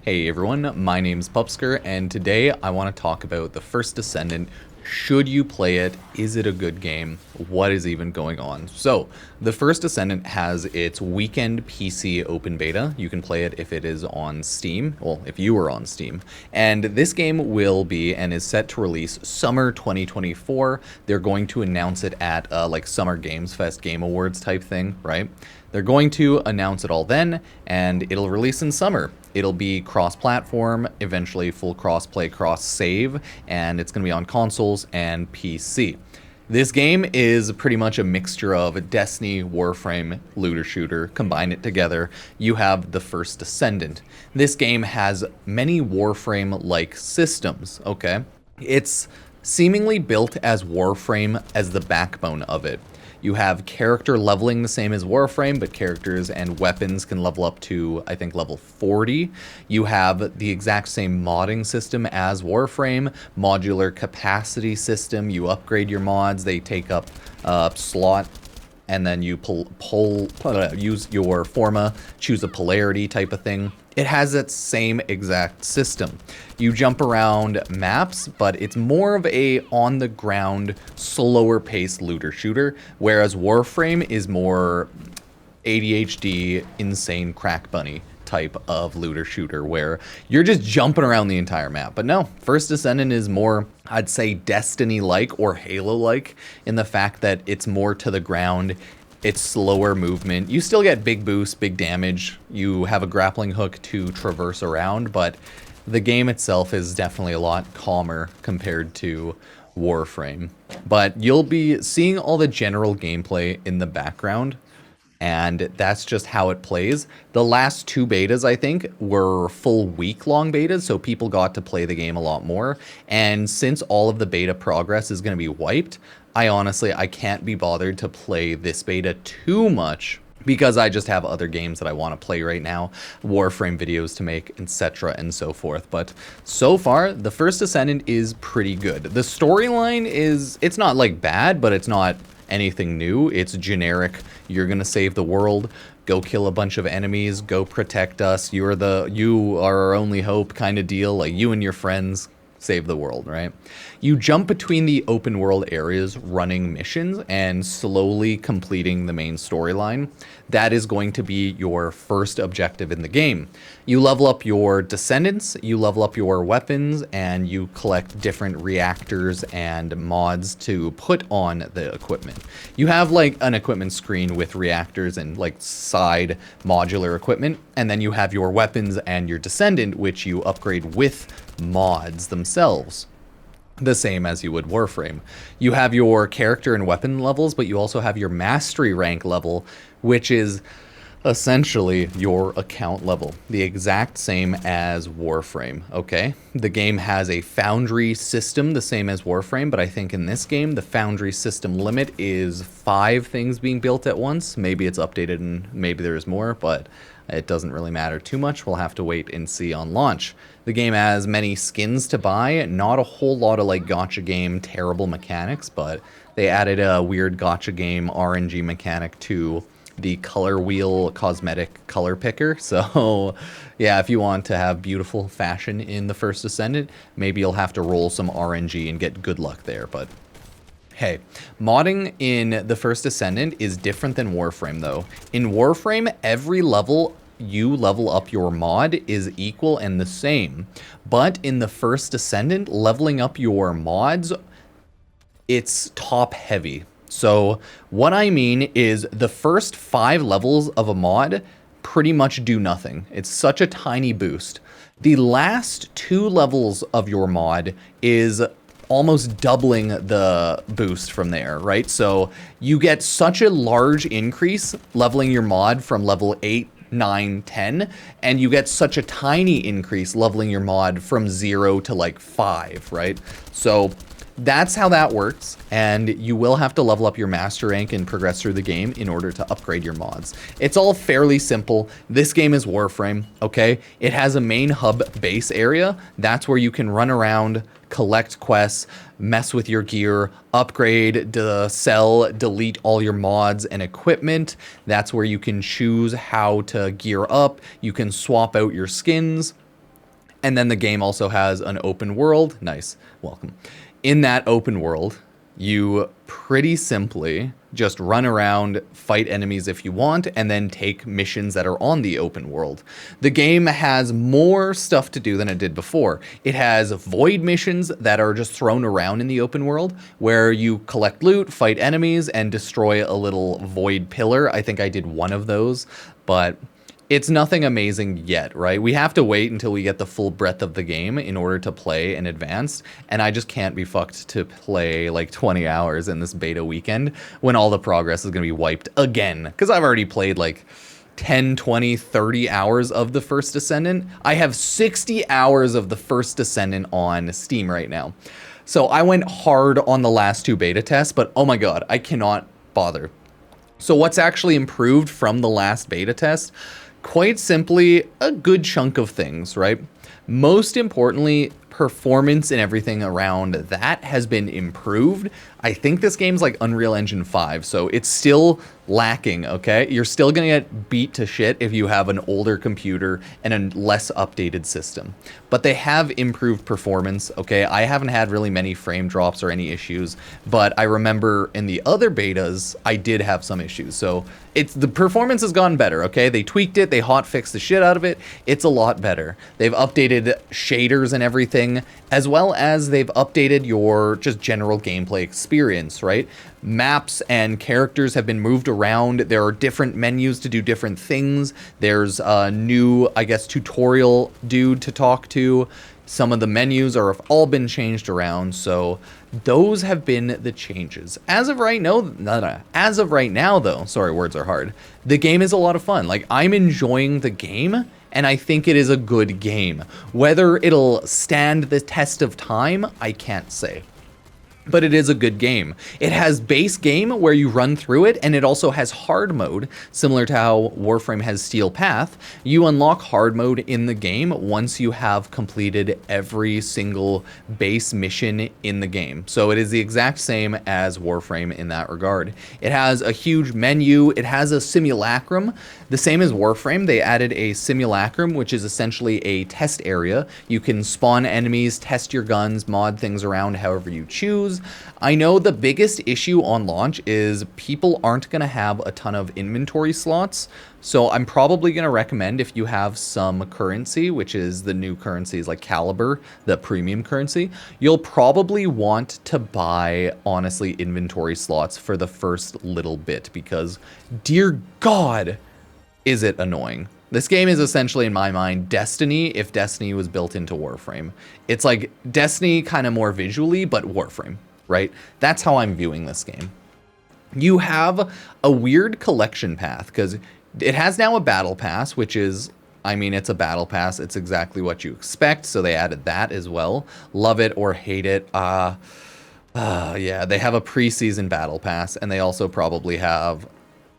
Hey everyone, my name's Pupsker, and today I want to talk about the First Descendant. Should you play it? Is it a good game? What is even going on? So, the First Descendant has its weekend PC open beta. You can play it if it is on Steam, well, if you are on Steam. And this game will be and is set to release summer 2024. They're going to announce it at like Summer Games Fest Game Awards type thing, right? They're going to announce it all then, and it'll release in summer. It'll be cross-platform, eventually full cross-play, cross-save, and it's going to be on consoles and PC. This game is pretty much a mixture of Destiny, Warframe, looter shooter. Combine it together, you have the First Descendant. This game has many Warframe-like systems, okay? It's seemingly built as Warframe as the backbone of it. You have character leveling the same as Warframe, but characters and weapons can level up to, I think, level 40. You have the exact same modding system as Warframe, modular capacity system. You upgrade your mods, they take up slot, and then you use your forma, choose a polarity type of thing. It has that same exact system. You jump around maps, but it's more of a on-the-ground, slower-paced looter shooter, whereas Warframe is more ADHD, insane crack bunny type of looter shooter, where you're just jumping around the entire map. But no, First Descendant is more, I'd say, Destiny-like or Halo-like in the fact that it's more to the ground. It's slower movement. You still get big boosts, big damage. You have a grappling hook to traverse around, but the game itself is definitely a lot calmer compared to Warframe. But you'll be seeing all the general gameplay in the background, and that's just how it plays. The last two betas, I think, were full week-long betas, so people got to play the game a lot more. And since all of the beta progress is going to be wiped, I can't be bothered to play this beta too much because I just have other games that I want to play right now, Warframe videos to make, etc. and so forth. But so far, the First Descendant is pretty good. The storyline it's not like bad, but it's not anything new. It's generic. You're gonna save the world, go kill a bunch of enemies, go protect us. You are our only hope kind of deal. Like you and your friends save the world, right? You jump between the open world areas running missions and slowly completing the main storyline. That is going to be your first objective in the game. You level up your descendants, you level up your weapons, and you collect different reactors and mods to put on the equipment. You have like an equipment screen with reactors and like side modular equipment, and then you have your weapons and your descendant, which you upgrade with mods themselves, the same as you would Warframe. You have your character and weapon levels, but you also have your mastery rank level, which is essentially your account level, the exact same as Warframe, okay? The game has a foundry system, the same as Warframe, but I think in this game, the foundry system limit is 5 things being built at once. Maybe it's updated and maybe there's more, but it doesn't really matter too much. We'll have to wait and see on launch. The game has many skins to buy, not a whole lot of like gacha game terrible mechanics, but they added a weird gacha game RNG mechanic to the color wheel cosmetic color picker. So yeah, if you want to have beautiful fashion in the First Descendant, maybe you'll have to roll some RNG and get good luck there. But hey, modding in the First Descendant is different than Warframe though. In Warframe, every level you level up your mod is equal and the same. But in the First Descendant, leveling up your mods, it's top heavy. So what I mean is the first 5 levels of a mod pretty much do nothing. It's such a tiny boost. The last 2 levels of your mod is almost doubling the boost from there, right? So you get such a large increase leveling your mod from level 8, 9, 10, and you get such a tiny increase leveling your mod from 0 to like 5, right? So that's how that works, and you will have to level up your master rank and progress through the game in order to upgrade your mods. It's all fairly simple. This game is Warframe, okay? It has a main hub base area. That's where you can run around, collect quests, mess with your gear, upgrade, sell, delete all your mods and equipment. That's where you can choose how to gear up. You can swap out your skins. And then the game also has an open world. Nice. Welcome. In that open world, you pretty simply just run around, fight enemies if you want, and then take missions that are on the open world. The game has more stuff to do than it did before. It has void missions that are just thrown around in the open world, where you collect loot, fight enemies, and destroy a little void pillar. I think I did one of those, but it's nothing amazing yet, right? We have to wait until we get the full breadth of the game in order to play in advanced, and I just can't be fucked to play like 20 hours in this beta weekend when all the progress is going to be wiped again, because I've already played like 10, 20, 30 hours of the First Descendant. I have 60 hours of the First Descendant on Steam right now. So I went hard on the last 2 beta tests, but oh my god, I cannot bother. So what's actually improved from the last beta test? Quite simply, a good chunk of things, right? Most importantly, performance and everything around that has been improved. I think this game's like Unreal Engine 5, so it's still lacking, okay? You're still gonna get beat to shit if you have an older computer and a less updated system. But they have improved performance, okay? I haven't had really many frame drops or any issues, but I remember in the other betas, I did have some issues. So the performance has gotten better, okay? They tweaked it, they hotfixed the shit out of it. It's a lot better. They've updated shaders and everything, as well as they've updated your just general gameplay experience, right? Maps and characters have been moved around. There are different menus to do different things. There's a new, I guess, tutorial dude to talk to. Some of the menus have all been changed around, so those have been the changes. As of right now, though, sorry, words are hard. The game is a lot of fun. Like, I'm enjoying the game, and I think it is a good game. Whether it'll stand the test of time, I can't say. But it is a good game. It has base game where you run through it, and it also has hard mode, similar to how Warframe has Steel Path. You unlock hard mode in the game once you have completed every single base mission in the game. So it is the exact same as Warframe in that regard. It has a huge menu. It has a simulacrum. The same as Warframe, they added a simulacrum, which is essentially a test area. You can spawn enemies, test your guns, mod things around however you choose. I know the biggest issue on launch is people aren't going to have a ton of inventory slots, so I'm probably going to recommend, if you have some currency, which is the new currencies like Caliber, the premium currency, you'll probably want to buy, honestly, inventory slots for the first little bit, because, dear God, is it annoying. This game is essentially, in my mind, Destiny if Destiny was built into Warframe. It's like Destiny kind of more visually, but Warframe, right? That's how I'm viewing this game. You have a weird collection path, because it has now a battle pass, which is, I mean, it's a battle pass. It's exactly what you expect, so they added that as well. Love it or hate it. Yeah, they have a preseason battle pass, and they also probably have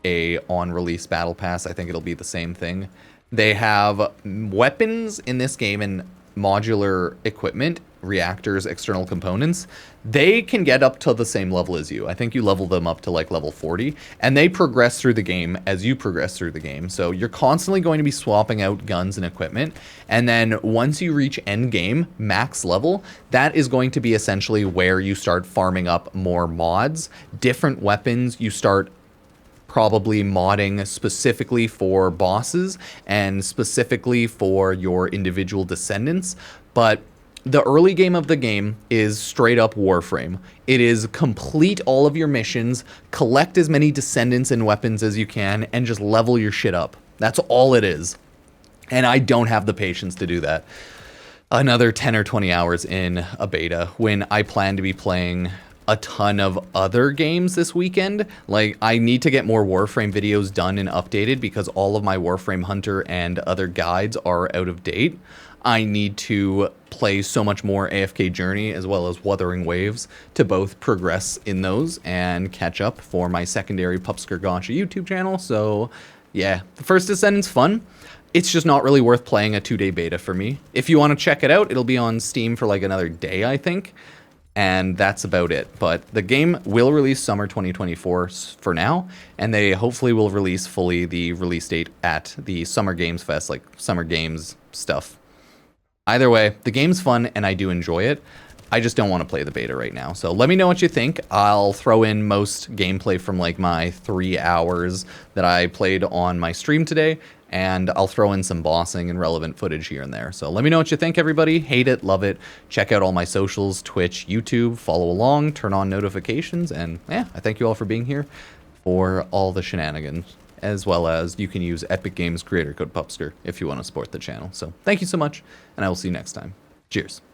a on-release battle pass. I think it'll be the same thing. They have weapons in this game and modular equipment, reactors, external components. They can get up to the same level as you. I think you level them up to like level 40, and they progress through the game as you progress through the game. So you're constantly going to be swapping out guns and equipment, and then once you reach end game, max level, that is going to be essentially where you start farming up more mods, different weapons. You start probably modding specifically for bosses and specifically for your individual descendants. But the early game of the game is straight up Warframe. It is complete all of your missions, collect as many descendants and weapons as you can, and just level your shit up. That's all it is. And I don't have the patience to do that. Another 10 or 20 hours in a beta when I plan to be playing a ton of other games this weekend. Like, I need to get more Warframe videos done and updated because all of my Warframe Hunter and other guides are out of date. I need to play so much more AFK Journey as well as Wuthering Waves to both progress in those and catch up for my secondary Pupsker Gotcha YouTube channel. So yeah, the First Descendant's fun. It's just not really worth playing a 2-day beta for me. If you want to check it out, it'll be on Steam for like another day, I think. And that's about it. But the game will release summer 2024 for now, and they hopefully will release fully the release date at the Summer Games Fest, like Summer Games stuff. Either way, the game's fun and I do enjoy it. I just don't want to play the beta right now. So let me know what you think. I'll throw in most gameplay from like my 3 hours that I played on my stream today, and I'll throw in some bossing and relevant footage here and there. So let me know what you think, everybody. Hate it, love it. Check out all my socials, Twitch, YouTube, follow along, turn on notifications, and yeah, I thank you all for being here for all the shenanigans, as well as you can use Epic Games creator code Pupsker if you want to support the channel. So thank you so much, and I will see you next time. Cheers.